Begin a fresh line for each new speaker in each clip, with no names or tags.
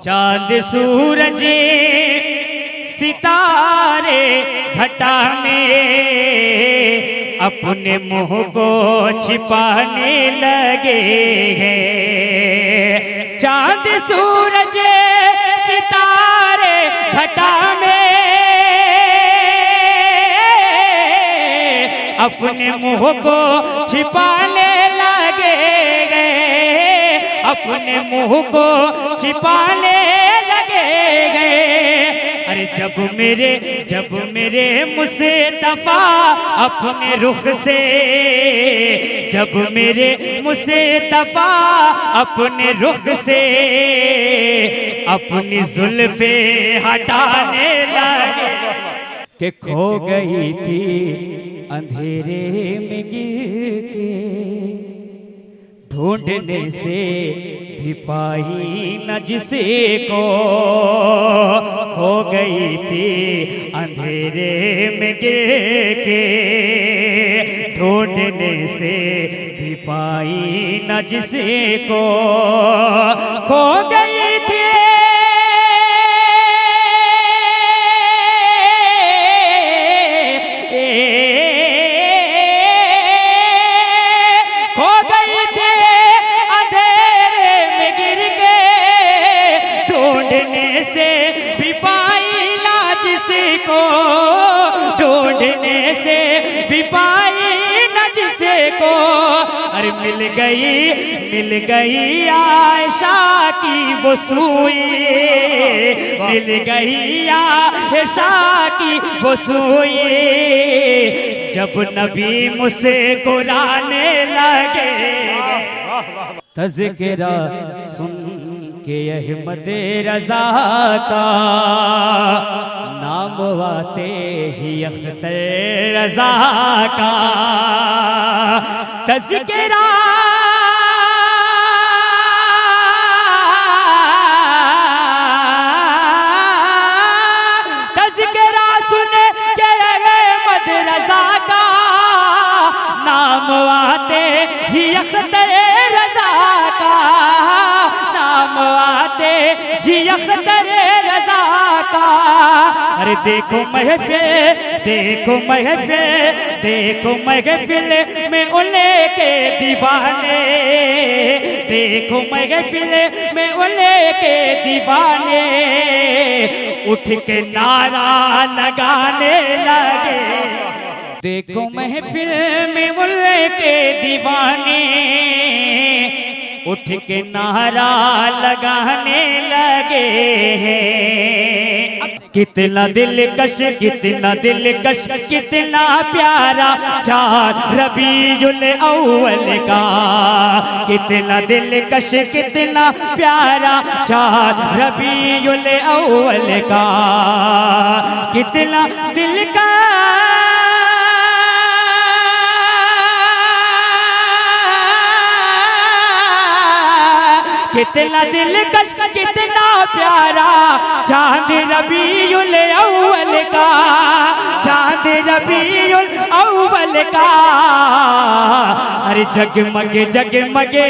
चांद सूरज सितारे घटा में अपने मुंह को छिपाने लगे हैं। चांद सूरज सितारे घटा में अपने मुंह को छिपाने लगे गए, अपने मुंह को छिपाने लगे गए। अरे जब मेरे मुस्तफा अपने रुख से, जब मेरे मुस्तफा अपने रुख से अपनी जुल्फे हटाने लगे कि खो गई थी अंधेरे में गिर के, ढूंढने से भी पाई न जिसे को, खो गई थी अंधेरे में गिर के, ढूंढने से भी पाई न जिसे को, खो गई थी ढूंढने से भी पाई न जिसे को। अरे मिल गई आयशा की वो सुई, मिल गई आयशा की वो सुई, जब नबी मुझसे कुराने लगे। तज़किरा सुन के अहमद रज़ा का नाम आते ही अख्तर रज़ा का। तज़किरा सुन के अहमद रज़ा का नाम आते ही अख्तर रज़ा का, नाम आते ही अख्तर रज़ा का। अरे देखो महफिल में उन्हें के दीवाने, देखो महफिल में उन्हें के दीवाने उठ के नारा लगाने लगे। देखो महफिल में उन्हें के दीवाने उठ के नारा लगाने लगे हैं। कितना दिलकश, कितना दिलकश, कितना प्यारा चाँद रबीउल अव्वल का, कितना दिलकश, कितना प्यारा चाँद रबीउल अव्वल का, कितना दिलकश, कितना दिलकश, कितना प्यारा चांद रबीउल अव्वल का, चांद रबीउल अव्वल का। अरे जगमगे जगमगे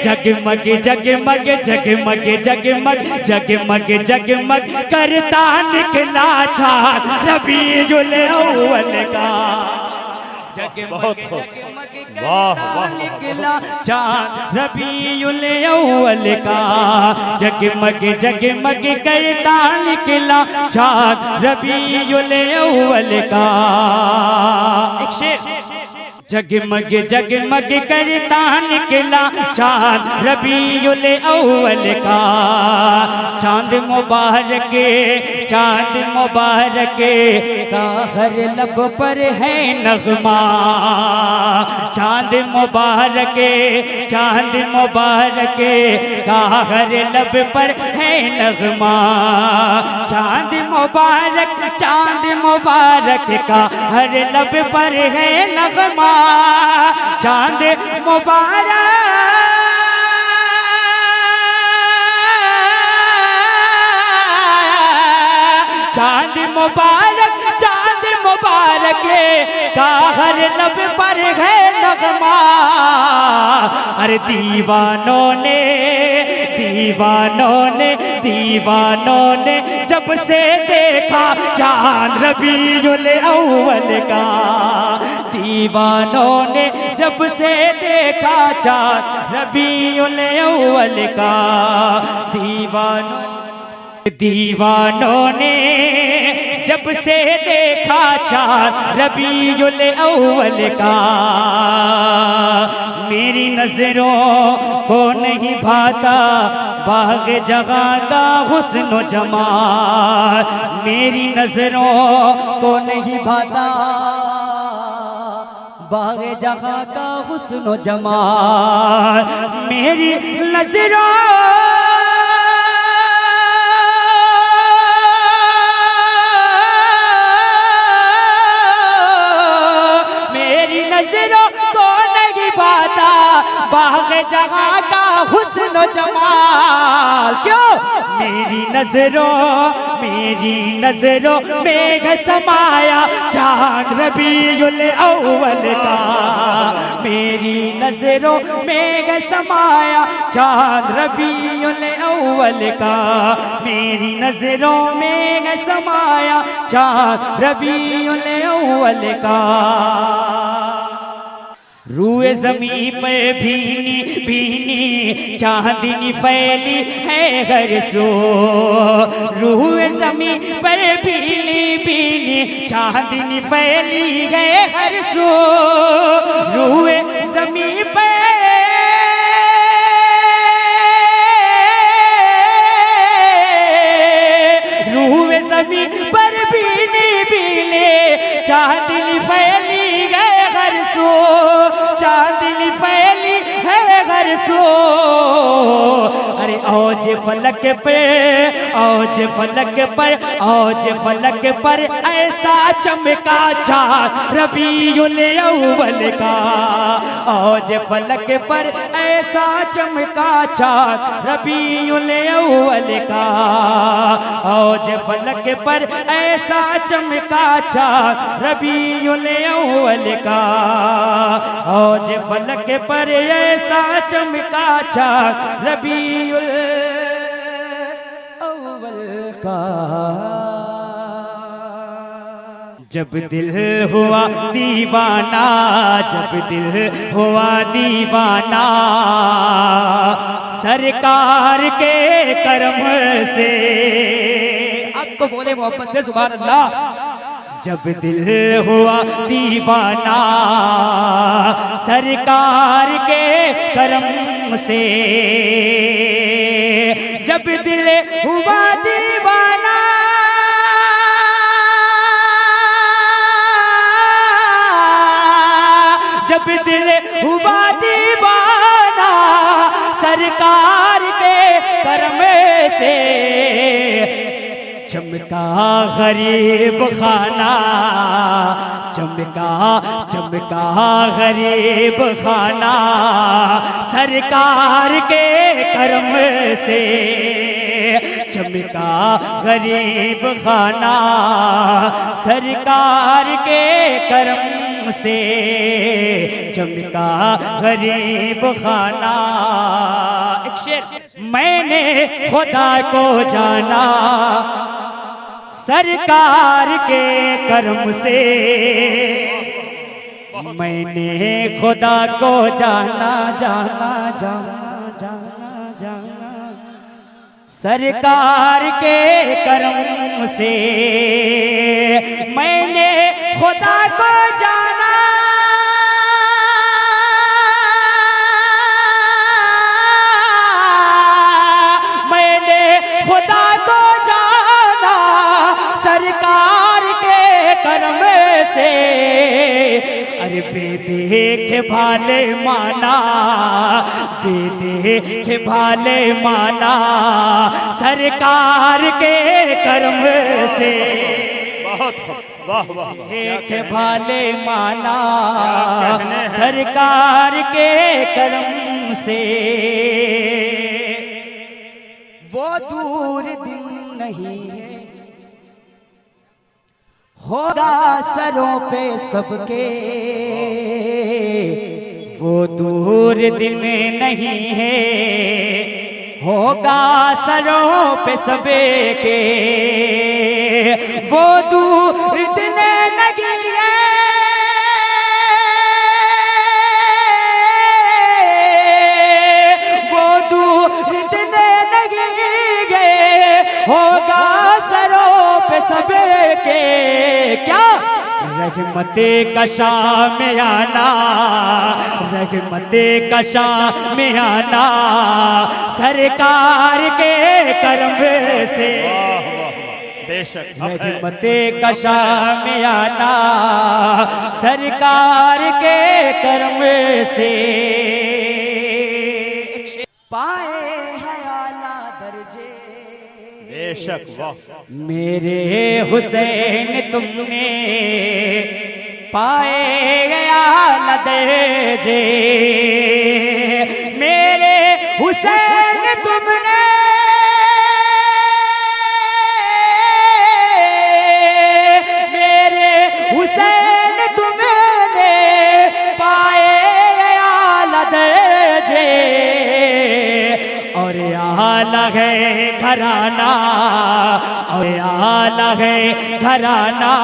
जगमगे जगमगे जगमगे जगमग जगमग जगमग करता निकला चांद रबीउल अव्वल का।
बहुत वाह वाह
निकला चाँद रबीउल अव्वल का, जगमग जगमग करता निकला चाँद रबीउल अव्वल का। एक शेर, जगमग जगमग करता निकला चाँद रबीउल अव्वल का। चाँद मुबारक, चाँद मुबारक का हर लब पर है नगमा, चाँद मुबारक, चाँद मुबारक का हर लब पर है नगमा। चाँद मुबारक, चाँद मुबारक का हर लब पर है नगमा। चाँद मुबारक, चाँद मुबारक, चाँद मुबारक का हर लब पर है नगमा। अरे दीवानों ने दीवानों ने जब से देखा चांद रबीउल अव्वल का, दीवानों ने जब से देखा चांद रबीउल अव्वल का, दीवानों ने जब से देखा चांद रबीउल अव्वल का, मेरी नजरों को नहीं भाता बाग जगह का हुस्न जमाल, मेरी नजरों को नहीं भाता बाग जगह का हुस्न जमाल, मेरी नजरों बाग जहाँ का हुस्न जमाल, क्यों मेरी नजरों में है समाया चांद रबीउल अव्वल का, मेरी नजरों में है समाया चांद रबीउल अव्वल का, मेरी नजरों में है समाया चांद रबीउल अव्वल का। रूए ज़मीं पर भीनी भीनी चांदनी फैली है हर सो, रूए ज़मीं पर भीनी भीनी चांदनी फैली है हर सो, रूए ज़मीं पर रूए ज़मीं पर भीनी भीनी चांदनी फैली है हर सो, चांदनी फैली है हर सो, अरे औज फलक पे औज फलक पर औज फलक पर ऐसा चमका चांद रबीउल अव्वल का, औज फलक पर ऐसा चमका चांद रबीउल अव्वल का, औज फलक पर ऐसा चमका चांद रबीउल अव्वल का, औज फलक पर ऐसा चमका चांद रबीउल अव्वल का। जब दिल हुआ दीवाना, जब दिल हुआ दीवाना सरकार के करम से, आपको बोले मोहब्बत से सुभान अल्लाह। जब दिल हुआ दीवाना सरकार के करम से, जब दिल हुआ दीवाना जब दिल हुआ दीवाना सरकार के करम से, चमका गरीब खाना, चमका चमका गरीब खाना सरकार के करम से, चमका गरीब खाना सरकार के करम से, चमका गरीब खाना। एक शेर, मैंने खुदा को जाना सरकार के करम से, मैंने खुदा को जाना जाना जाना जाना जाना सरकार के करम से, मैंने खुदा को जाना मैंने खुदा को जाना सरकार के करम से, अरे बेदेख भाले माना, बेदेख भाले माना सरकार के करम से,
बहुत वाह वाह,
देख भाले माना सरकार के करम से। वो दूर दिन नहीं है होगा सरों पे सबके, वो दूर दिन नहीं है होगा सरों पे सबे के वो दूर दिन लगी है, वो दूर दिन लगी है, होगा सरों पे सबे के। क्या रहमते कशा में आना, रहमते कशा में आना सरकार के करम से,
बेशक
रहमते कशा में आना सरकार के करम से। पाए है आला दर्जे
बेशक वाह।
मेरे हुसैन तुमने पाए गया दर्जे, मेरे हुसैन तुमने मेरे हुसैन तुमने पाए गया दर्जे। और आला है घराना, और आला है घराना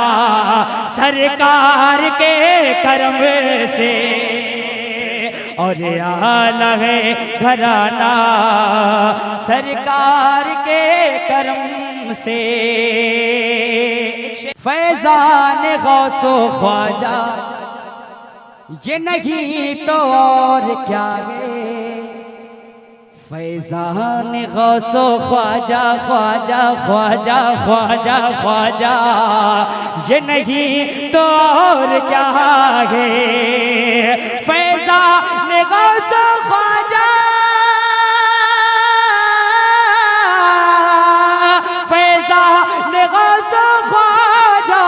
सरकार के करम से, और आला है घराना सरकार के करम से। फैजान गौसो ख्वाजा ये नहीं तो और क्या है, फैजान गौसो ख्वाजा ख्वाजा ख्वाजा ख्वाजा ख्वाजा ये नहीं तो और क्या है, फैजान गौसो ख्वाजा, फैजान गौसो ख्वाजा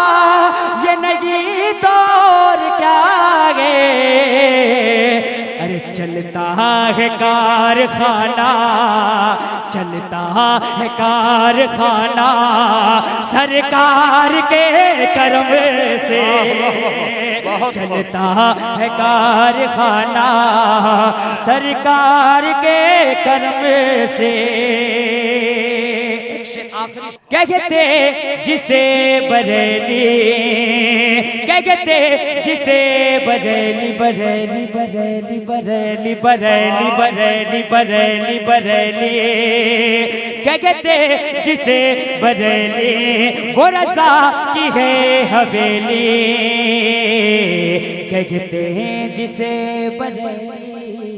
ये नहीं तो और क्या है। अरे चलता है कारखाना, चलता है कारखाना सरकार के करम से, चलता है कारखाना सरकार के करम से। कहते जिसे बरेली, कहते जिसे बरेली बरेली बरेली बरेली बरेली बरेली बरेली बरेली, कहते जिसे बरेली वो रज़ा की है हवेली, कहते हैं जिसे बरेली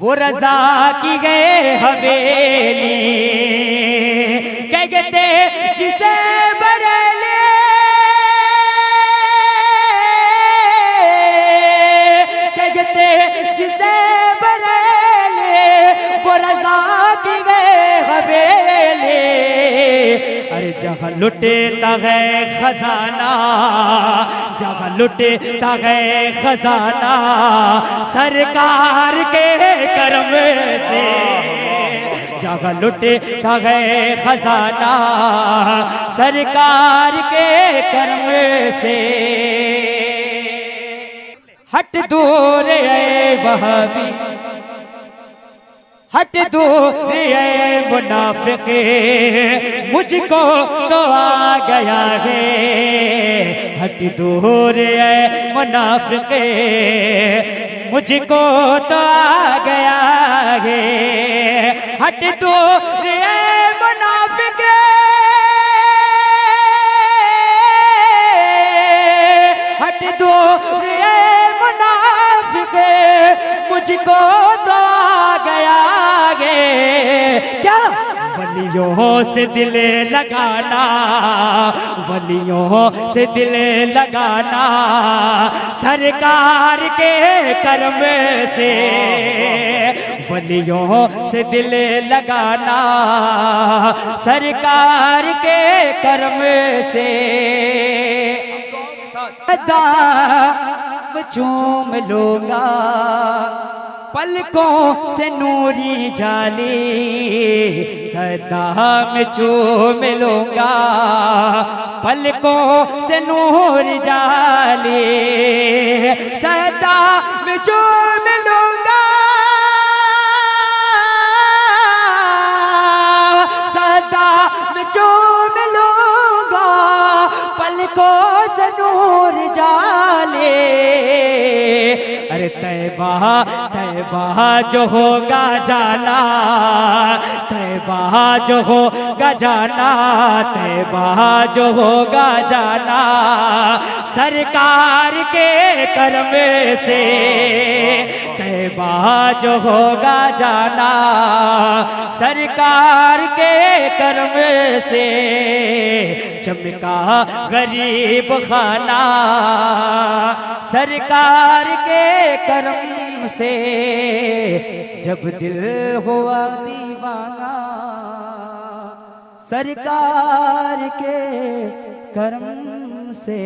वो रज़ा की है हवेली, कहते जिसे बरेली, कहते जिसे बरेली वो रज़ा की गए हवेली। अरे जहाँ लुटेता है खजाना, जहाँ लुटेता है खजाना सरकार के करम से, जहाँ लुटेता है खजाना सरकार के करम से। हट दूर है वहाबी, हट दूर है मुनाफिक, मुझको तो आ गया है, हट दूर है मुनाफिक मुझको तो आ गया है, हट दूर है मुनाफिक, हट दूर है मुनाफिक मुझको तो आ गया है। क्या वलियों से दिल लगाना, वलियों से दिल लगाना सरकार के करम से, वलियों से दिल लगाना सरकार के करम से। दाम चूम लूंगा पलकों से नूरी जाली, सदा में चूम लूंगा पलकों से नूरी जाली, सदा में चूम लूंगा अरे तैबा तैबा जो होगा जाना, तैबा जो होगा जाना, तैबा जो होगा जाना, सरकार के करम से। तैबा जो होगा जाना, सरकार के करम से। चमका गरीब खाना, सरकार के करम से। जब दिल हुआ दीवाना, सरकार के करम से।